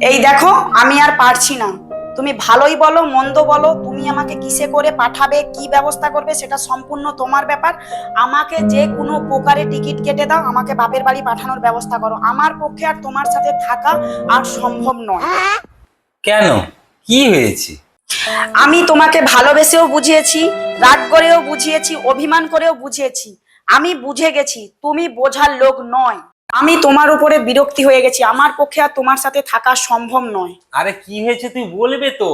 এই দেখো, আমি আর পারছি না। তুমি ভালোই বলো মন্দ বলো, তুমি আমাকে কিসে করে পাঠাবে, কি ব্যবস্থা করবে সেটা সম্পূর্ণ তোমার ব্যাপার। আমাকে যে কোনো প্রকারে টিকিট কেটে দাও, আমাকে বাপের বাড়ি পাঠানোর ব্যবস্থা করো। আমার পক্ষে আর তোমার সাথে থাকা আর সম্ভব নয়। কেন, কি হয়েছে? আমি তোমাকে ভালোবেসেও বুঝিয়েছি, রাগ করেও বুঝিয়েছি, অভিমান করেও বুঝিয়েছি। আমি বুঝে গেছি তুমি বোঝার লোক নয়। আমি তোমার উপরে বিরক্তি হয়ে গেছি। আমার পক্ষে আর তোমার সাথে থাকা সম্ভব নয়। আরে কি হয়েছে তুই বলবে তো?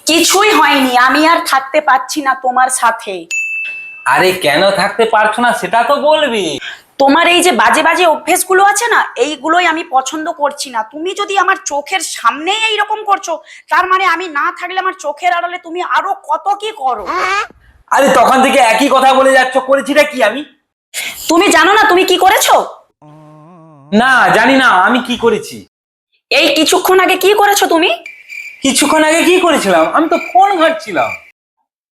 কিছুই হয়নি, আমি আর থাকতে পারছি না তোমার সাথে। আরে কেন থাকতে পারছো না সেটা তো বলবি। তোমার এই যে বাজে বাজে অভ্যেসগুলো আছে না, এইগুলোই আমি পছন্দ করছি না। তুমি যদি আমার চোখের সামনেই এইরকম করছো, তার মানে আমি না থাকলে আমার চোখের আড়ালে তুমি আরো কত কি করো। আরে তখন থেকে একই কথা বলে যাচ্ছ, করেছিটা কি আমি? তুমি জানো না তুমি কি করেছো? না জানি না আমি কি করেছি। এই কিছুক্ষণ আগে কি করেছো তুমি? কিছুক্ষণ আগে কি করেছিলাম? আমি তো ফোন ঘাঁটছিলাম।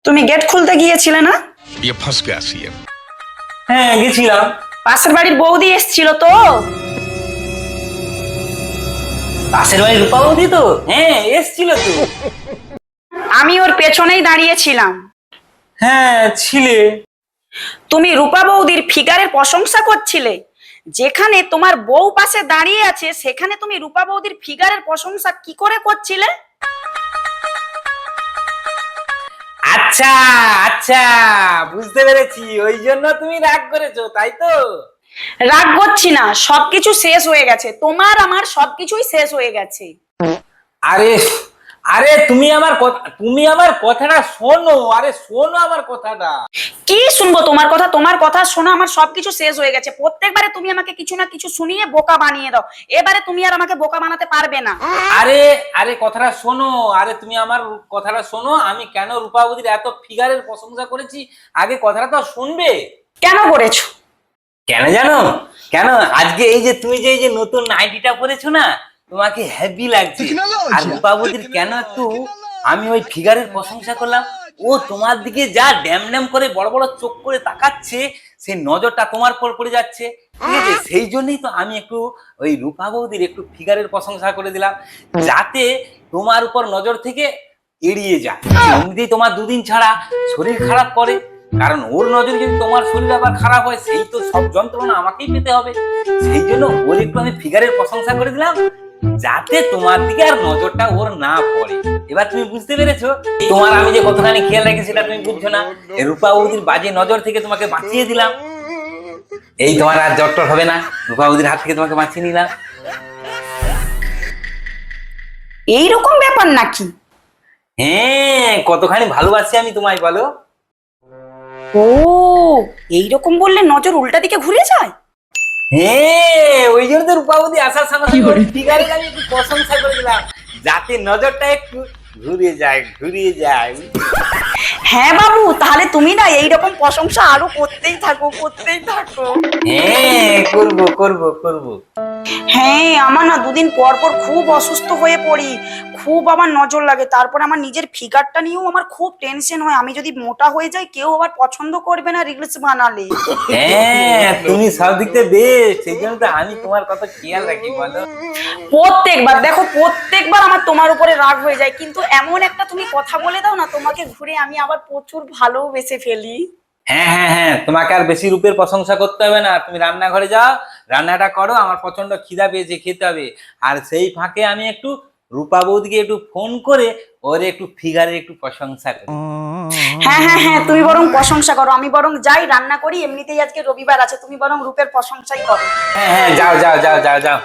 তুমি গেট খুলতে গিয়েছিলে না? ये फंस गया सीएम। হ্যাঁ গেছিলাম। পাশের বাড়ির বৌদি এসেছিল তো? পাশের বাড়ির রূপা বৌদি তো? হ্যাঁ এসছিল তো। আমি ওর পেছনেই দাঁড়িয়েছিলাম। হ্যাঁ ছিলে। তুমি রূপা বৌদির ফিগারের প্রশংসা করছিলে। যেখানে তোমার বউ পাশে দাঁড়িয়ে আছে, সেখানে তুমি রূপা বৌদির ফিগারের প্রশংসা কি করে করছিলে? আচ্ছা আচ্ছা, বুঝতে পেরেছি, ওই জন্য তুমি রাগ করেছো তাই তো? রাগ করছি না, সবকিছু শেষ হয়ে গেছে। তোমার আমার সবকিছুই শেষ হয়ে গেছে। আরে আরে তুমি আমার কথাটা শোনো। আরে শোনো আমার কথাটা। কি শুনবো তোমার কথা? তোমার কথা শোনা আমার সবকিছু শেষ হয়ে গেছে। প্রত্যেকবারে তুমি আমাকে কিছু না কিছু শুনিয়ে বোকা বানিয়ে দাও। এবারে তুমি আর আমাকে বোকা বানাতে পারবে না। আরে আরে কথাটা শোনো। আরে তুমি আমার কথাটা শোনো, আমি কেন রূপাবতীর এত ফিগারের প্রশংসা করেছি আগে কথাটা তো শুনবে। কেন করেছো? কেন জানো? কেন আজকে এই যে তুমি যে এই যে নতুন নাইটিটা পরেছো না, তোমাকে হেভি লাগছে। আর রূপাবতীর কেন একটু আমি ওই ফিগারের প্রশংসা করলাম, ও তোমার দিকে যা ড্যাম ড্যাম করে বড় বড় চোখ করে তাকাচ্ছে, সেই নজরটা তোমার উপর পড়ে যাচ্ছে, ঠিক আছে? সেই জন্যই তো আমি একটু ওই রূপাবতীর একটু ফিগারের প্রশংসা করে দিলাম, যাতে তোমার উপর নজর থেকে এড়িয়ে যায়। এমনিতেই তোমার দুদিন ছাড়া শরীর খারাপ করে, কারণ ওর নজরে যদি তোমার শরীর আবার খারাপ হয়, সেই তো সব যন্ত্রণা আমাকেই পেতে হবে। সেই জন্য ওর একটু আমি ফিগারের প্রশংসা করে দিলাম, যাতে তোমার দিকে আর নজরটা ওর না পড়ে। এবার তুমি বুঝতে পেরেছো? তোমার আমি যে কতখানি খেয়াল রাখি সেটা তুমি বুঝছো না। রূপাবতীর বাজে নজর থেকে তোমাকে বাঁচিয়ে দিলাম। এই তোমার আর জ্বর টর হবে না, রূপাবতীর হাত থেকে তোমাকে বাঁচিয়ে নিলাম। এইরকম ব্যাপার নাকি? হ্যাঁ, কতখানি ভালোবাসি আমি তোমায় বলো। ও, এইরকম বললে নজর উল্টা দিকে ঘুরে যায়? হ্যাঁ, ওই জন্য তো রূপাবতী আসার সঙ্গে সঙ্গে ফিগারে আমি একটু প্রশংসা করে দিলাম, যাতে নজরটা একটু ঘুরে যায় ঘুরিয়ে যায়। হ্যাঁ বাবু, তাহলে তুমি না এইরকম প্রশংসা আরো করতেই থাকো, করতেই থাকো। হ্যাঁ করবো করবো করবো। হ্যাঁ, আমার না দুদিন পর পর খুব অসুস্থ হয়ে পড়ি, খুব আমার নজর লাগে। তারপরে আমার নিজের ফিগারটা নিয়েও আমার খুব টেনশন হয়। আমি যদি মোটা হয়ে যাই, কেউ আবার পছন্দ করবে না রিলস বানালে। হ্যাঁ তুমি সব দিক থেকে বেস্ট, সেই জন্য তো আমি তোমার কথা খেয়াল রাখি বলো। প্রত্যেকবার দেখো, প্রত্যেকবার আমার তোমার উপরে রাগ হয়ে যায়, কিন্তু এমন একটা তুমি কথা বলে দাও না, তোমাকে ঘুরে আমি আবার প্রচুর ভালোবেসে ফেলি। হ্যাঁ হ্যাঁ হ্যাঁ, তোমাকে আর বেশি রূপের প্রশংসা করতে হবে না। তুমি রান্নাঘরে যাও, রান্নাটা করো, আমার প্রচন্ড খিদা পেয়েছে, খেতে হবে। আর সেই ফাঁকে আমি একটু রূপা বৌদিকে একটু ফোন করে ওর একটু ফিগারের একটু প্রশংসা করি। হ্যাঁ হ্যাঁ হ্যাঁ, তুমি বরং প্রশংসা করো, আমি বরং যাই রান্না করি। এমনিতেই আজকে রবিবার আছে, তুমি বরং রূপের প্রশংসাই করো। হ্যাঁ হ্যাঁ, যাও যাও যাও যাও যাও।